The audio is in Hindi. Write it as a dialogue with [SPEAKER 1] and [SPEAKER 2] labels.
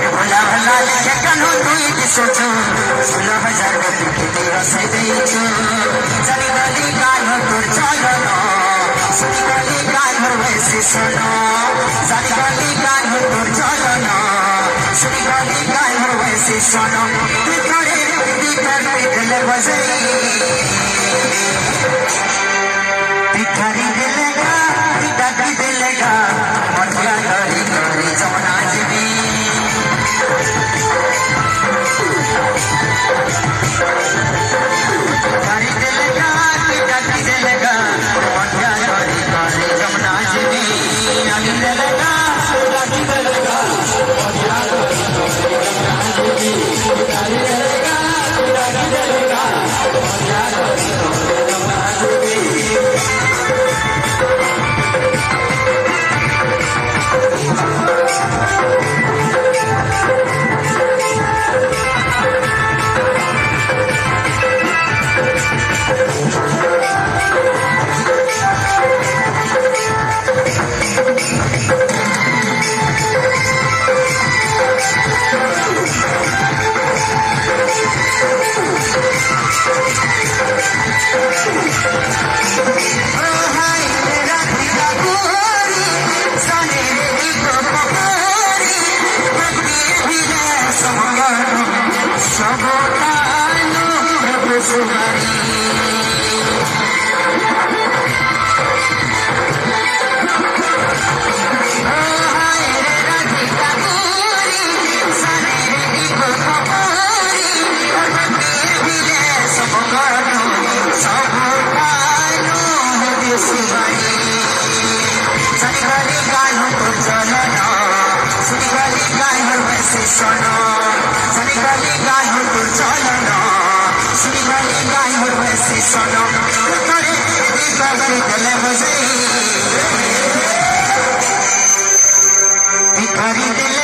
[SPEAKER 1] भला भला लिखे कनु तुई की सोचो 16,000 के तेरा से देचो चली गली गाल तुर चलो सुनी गली गाल वैसे सुनो चली गली गाल तुर चलो सुनी गली गाल वैसे सुनो करे दिल बजे भिखारी दिलेगा डाकी दिलेगा मटिया गरी गरी जमुना जीवी भिखारी दिलेगा डाकी दिलेगा मटिया गरी गरी जमुना जीवी डाकी दिलेगा डाकी दिलेगा मटिया गरी गरी जमुना जीवी भिखारी दिलेगा डाकी दिलेगा मटिया गरी गरी जमुना जीवी भिखारी